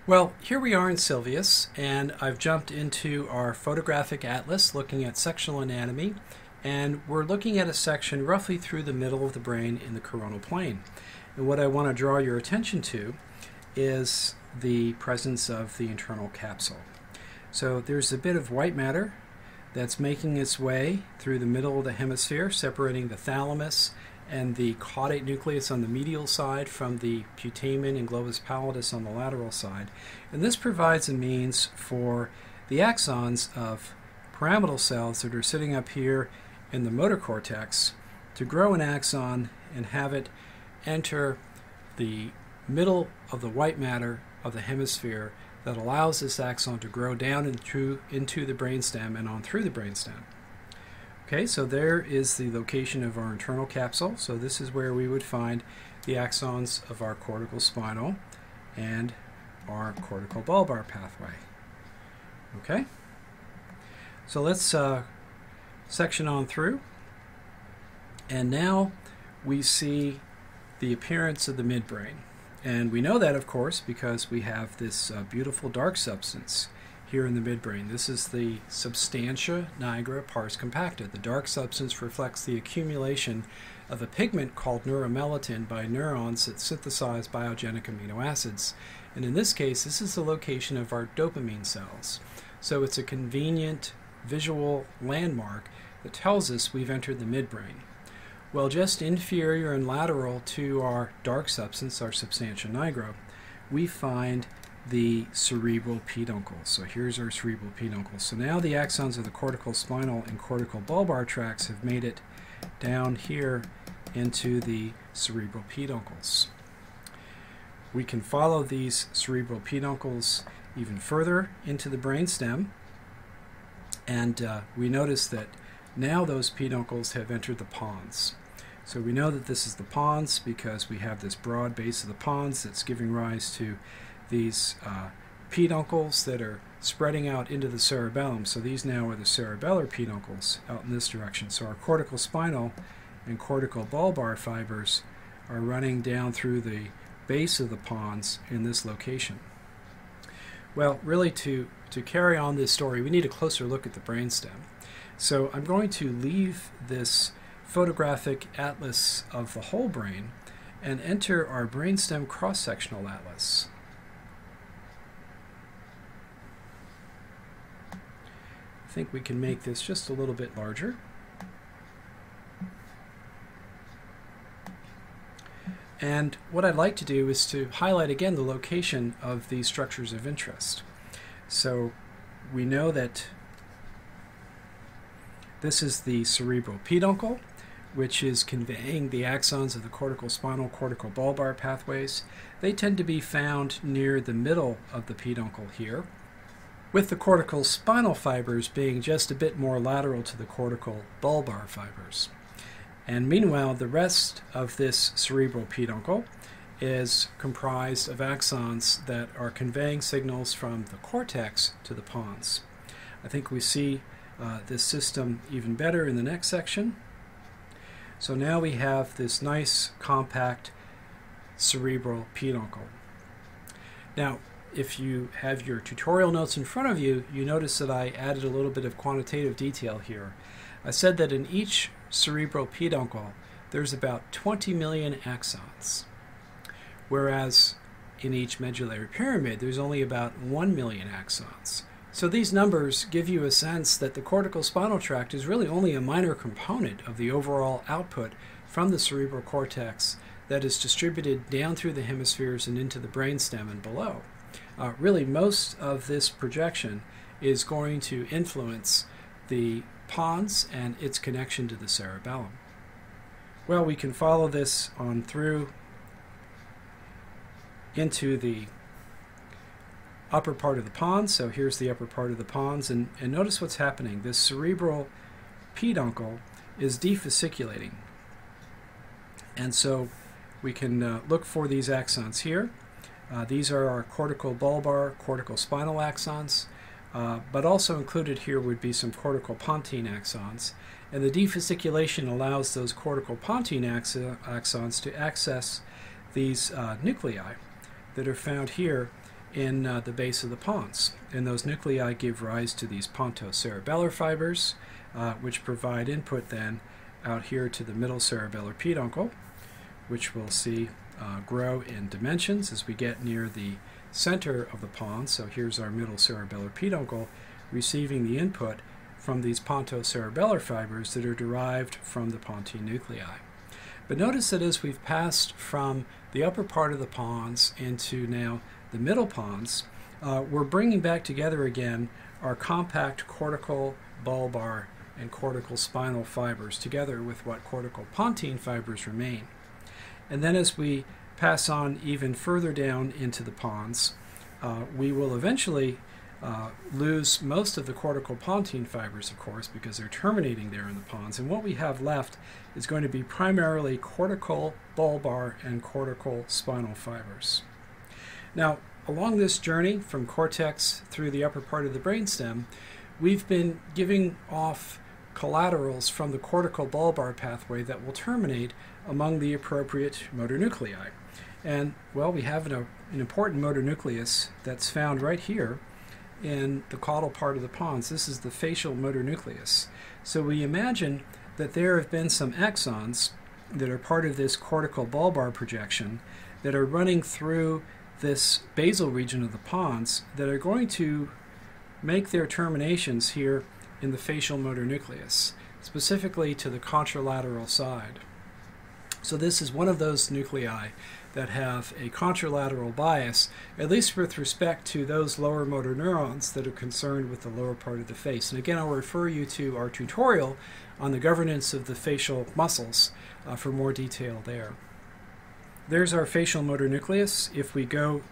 Well, here we are in Sylvius, and I've jumped into our photographic atlas looking at sectional anatomy, and we're looking at a section roughly through the middle of the brain in the coronal plane. And what I want to draw your attention to is the presence of the internal capsule. So there's a bit of white matter that's making its way through the middle of the hemisphere, separating the thalamus and the caudate nucleus on the medial side from the putamen and globus pallidus on the lateral side. And this provides a means for the axons of pyramidal cells that are sitting up here in the motor cortex to grow an axon and have it enter the middle of the white matter of the hemisphere that allows this axon to grow down into the brainstem and on through the brainstem. Okay, so there is the location of our internal capsule. So this is where we would find the axons of our corticospinal and our corticobulbar pathway. Okay, so let's section on through. And now we see the appearance of the midbrain. And we know that, of course, because we have this beautiful dark substance here in the midbrain. This is the substantia nigra pars compacta. The dark substance reflects the accumulation of a pigment called neuromelatonin by neurons that synthesize biogenic amino acids. And in this case, this is the location of our dopamine cells. So it's a convenient visual landmark that tells us we've entered the midbrain. Well, just inferior and lateral to our dark substance, our substantia nigra, we find the cerebral peduncle. So here's our cerebral peduncle. So now the axons of the corticospinal and corticobulbar tracts have made it down here into the cerebral peduncles. We can follow these cerebral peduncles even further into the brainstem, and we notice that now those peduncles have entered the pons. So we know that this is the pons because we have this broad base of the pons that's giving rise to these peduncles that are spreading out into the cerebellum. So these now are the cerebellar peduncles out in this direction. So our corticospinal and corticobulbar fibers are running down through the base of the pons in this location. Well, really to carry on this story, we need a closer look at the brainstem. So I'm going to leave this photographic atlas of the whole brain and enter our brainstem cross-sectional atlas. I think we can make this just a little bit larger. And what I'd like to do is to highlight again the location of these structures of interest. So we know that this is the cerebral peduncle, which is conveying the axons of the corticospinal, corticobulbar pathways. They tend to be found near the middle of the peduncle here, with the corticospinal fibers being just a bit more lateral to the corticobulbar fibers. And meanwhile, the rest of this cerebral peduncle is comprised of axons that are conveying signals from the cortex to the pons. I think we see this system even better in the next section. So now we have this nice compact cerebral peduncle. Now, if you have your tutorial notes in front of you, you notice that I added a little bit of quantitative detail here. I said that in each cerebral peduncle there's about 20 million axons, whereas in each medullary pyramid there's only about 1 million axons. So these numbers give you a sense that the corticospinal tract is really only a minor component of the overall output from the cerebral cortex that is distributed down through the hemispheres and into the brainstem and below. Really, most of this projection is going to influence the pons and its connection to the cerebellum. Well, we can follow this on through into the upper part of the pons. So here's the upper part of the pons, and notice what's happening. This cerebral peduncle is defasciculating, and so we can look for these axons here. These are our corticobulbar, corticospinal axons, but also included here would be some corticopontine axons. And the defasciculation allows those corticopontine axons to access these nuclei that are found here in the base of the pons. And those nuclei give rise to these pontocerebellar fibers, which provide input then out here to the middle cerebellar peduncle, which we'll see grow in dimensions as we get near the center of the pons. So here's our middle cerebellar peduncle receiving the input from these pontocerebellar fibers that are derived from the pontine nuclei. But notice that as we've passed from the upper part of the pons into now the middle pons, we're bringing back together again our compact cortical, bulbar, and corticospinal fibers together with what corticopontine fibers remain. And then as we pass on even further down into the pons, we will eventually lose most of the corticopontine fibers, of course, because they're terminating there in the pons. And what we have left is going to be primarily cortical, bulbar, and corticospinal fibers. Now, along this journey from cortex through the upper part of the brainstem, we've been giving off collaterals from the corticobulbar pathway that will terminate among the appropriate motor nuclei. And, well, we have an important motor nucleus that's found right here in the caudal part of the pons. This is the facial motor nucleus. So we imagine that there have been some axons that are part of this corticobulbar projection that are running through this basal region of the pons that are going to make their terminations here in the facial motor nucleus, specifically to the contralateral side. So this is one of those nuclei that have a contralateral bias, at least with respect to those lower motor neurons that are concerned with the lower part of the face. And again, I'll refer you to our tutorial on the governance of the facial muscles for more detail there. There's our facial motor nucleus. If we go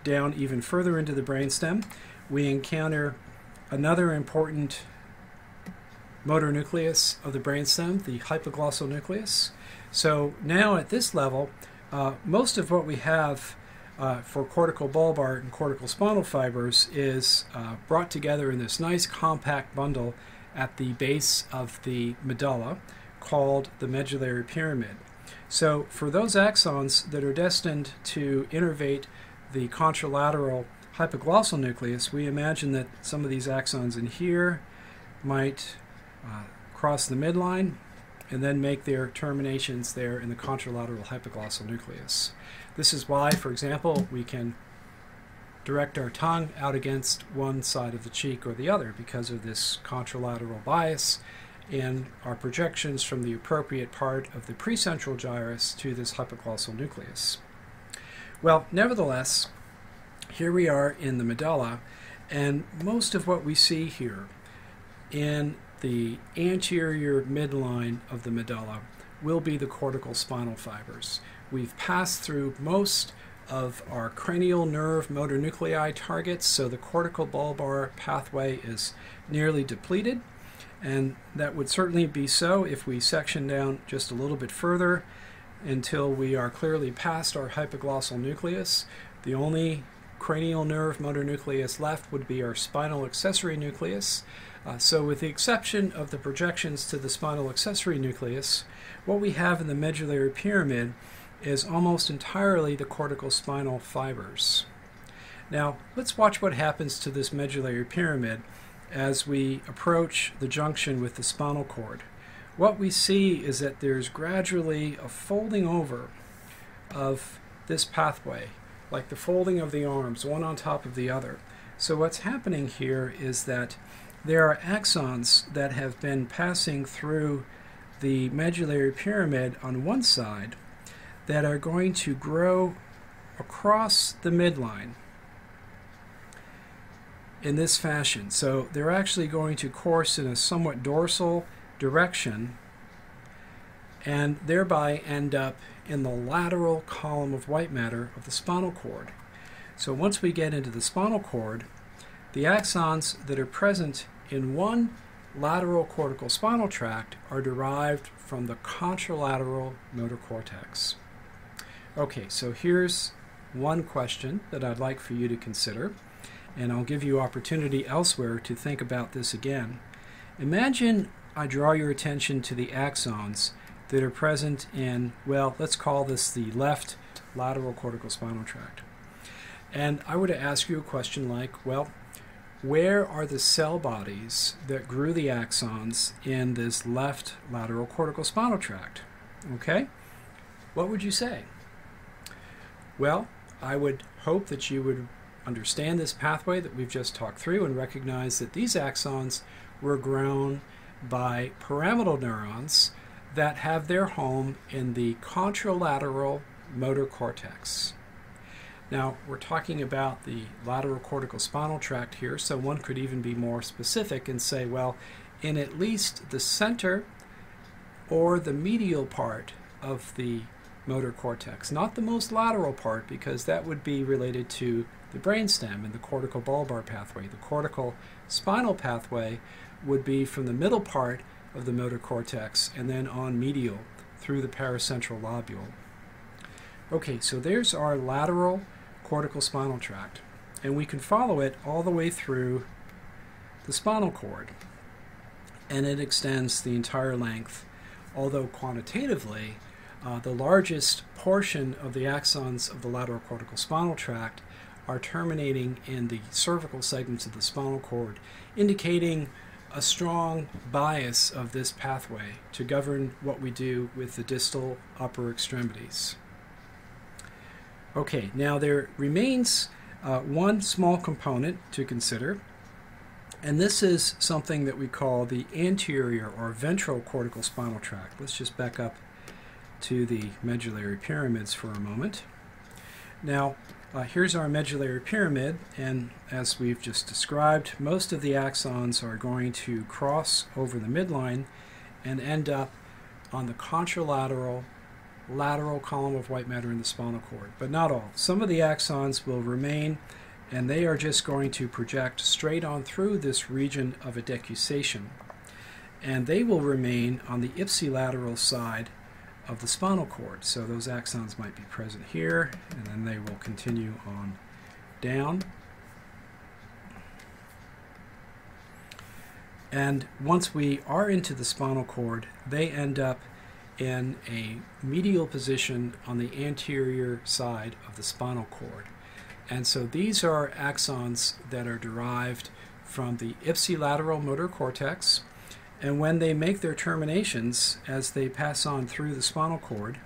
down even further into the brainstem, we encounter another important motor nucleus of the brainstem, the hypoglossal nucleus. So now at this level, most of what we have for corticobulbar and corticospinal fibers is brought together in this nice compact bundle at the base of the medulla called the medullary pyramid. So for those axons that are destined to innervate the contralateral hypoglossal nucleus, we imagine that some of these axons in here might cross the midline and then make their terminations there in the contralateral hypoglossal nucleus. This is why, for example, we can direct our tongue out against one side of the cheek or the other because of this contralateral bias in our projections from the appropriate part of the precentral gyrus to this hypoglossal nucleus. Well, nevertheless, here we are in the medulla, and most of what we see here in the anterior midline of the medulla will be the corticospinal fibers. We've passed through most of our cranial nerve motor nuclei targets, so the corticobulbar pathway is nearly depleted, and that would certainly be so if we section down just a little bit further until we are clearly past our hypoglossal nucleus. The only cranial nerve motor nucleus left would be our spinal accessory nucleus. So with the exception of the projections to the spinal accessory nucleus, what we have in the medullary pyramid is almost entirely the corticospinal fibers. Now, let's watch what happens to this medullary pyramid as we approach the junction with the spinal cord. What we see is that there's gradually a folding over of this pathway, like the folding of the arms, one on top of the other. So what's happening here is that there are axons that have been passing through the medullary pyramid on one side that are going to grow across the midline in this fashion. So they're actually going to course in a somewhat dorsal direction and thereby end up in the lateral column of white matter of the spinal cord. So once we get into the spinal cord, the axons that are present in one lateral cortical spinal tract are derived from the contralateral motor cortex. Okay, so here's one question that I'd like for you to consider, and I'll give you opportunity elsewhere to think about this again. Imagine I draw your attention to the axons that are present in, well, let's call this the left lateral cortical spinal tract. And I would ask you a question like, well, where are the cell bodies that grew the axons in this left lateral corticospinal tract? Okay? What would you say? Well, I would hope that you would understand this pathway that we've just talked through and recognize that these axons were grown by pyramidal neurons that have their home in the contralateral motor cortex. Now, we're talking about the lateral corticospinal tract here, so one could even be more specific and say, well, in at least the center or the medial part of the motor cortex, not the most lateral part, because that would be related to the brainstem and the corticobulbar pathway. The corticospinal pathway would be from the middle part of the motor cortex and then on medial through the paracentral lobule. Okay, so there's our lateral corticospinal tract, and we can follow it all the way through the spinal cord, and it extends the entire length, although quantitatively the largest portion of the axons of the lateral corticospinal tract are terminating in the cervical segments of the spinal cord, indicating a strong bias of this pathway to govern what we do with the distal upper extremities. Okay, now there remains one small component to consider, and this is something that we call the anterior or ventral corticospinal tract. Let's just back up to the medullary pyramids for a moment. Now, here's our medullary pyramid, and as we've just described, most of the axons are going to cross over the midline and end up on the contralateral lateral column of white matter in the spinal cord, but not all. Some of the axons will remain, and they are just going to project straight on through this region of a decussation, and they will remain on the ipsilateral side of the spinal cord. So those axons might be present here, and then they will continue on down. And once we are into the spinal cord, they end up in a medial position on the anterior side of the spinal cord. And so these are axons that are derived from the ipsilateral motor cortex, and when they make their terminations as they pass on through the spinal cord,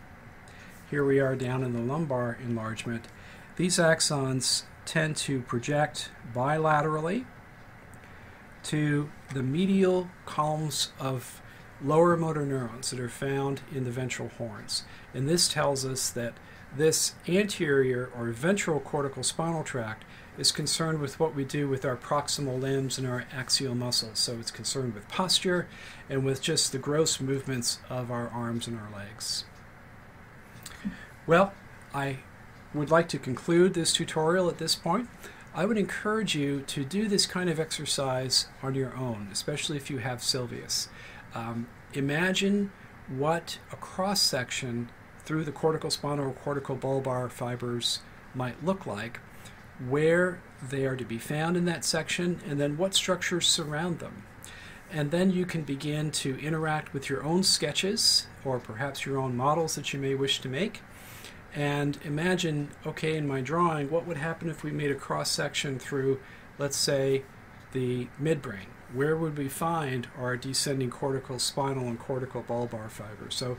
here we are down in the lumbar enlargement, these axons tend to project bilaterally to the medial columns of lower motor neurons that are found in the ventral horns. And this tells us that this anterior or ventral corticospinal tract is concerned with what we do with our proximal limbs and our axial muscles. So it's concerned with posture and with just the gross movements of our arms and our legs. Well, I would like to conclude this tutorial at this point. I would encourage you to do this kind of exercise on your own, especially if you have sylvius. Imagine what a cross-section through the corticospinal or corticobulbar fibers might look like, where they are to be found in that section, and then what structures surround them. And then you can begin to interact with your own sketches or perhaps your own models that you may wish to make, and imagine, okay, in my drawing, what would happen if we made a cross-section through, let's say, the midbrain? Where would we find our descending corticospinal and corticobulbar fibers? So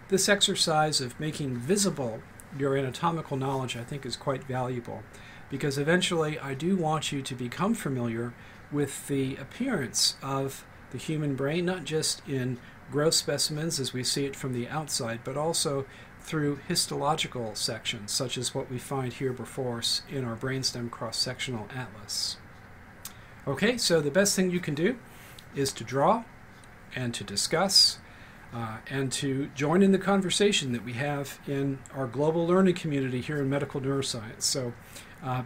this exercise of making visible your anatomical knowledge, I think, is quite valuable, because eventually I do want you to become familiar with the appearance of the human brain, not just in gross specimens as we see it from the outside, but also through histological sections, such as what we find here before us in our brainstem cross-sectional atlas. Okay, so the best thing you can do is to draw and to discuss and to join in the conversation that we have in our global learning community here in medical neuroscience. So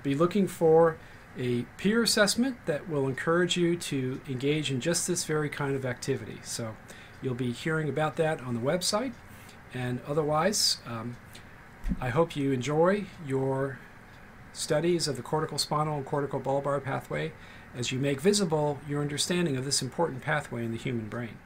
be looking for a peer assessment that will encourage you to engage in just this very kind of activity. So you'll be hearing about that on the website, and otherwise I hope you enjoy your studies of the corticospinal and corticobulbar pathway as you make visible your understanding of this important pathway in the human brain.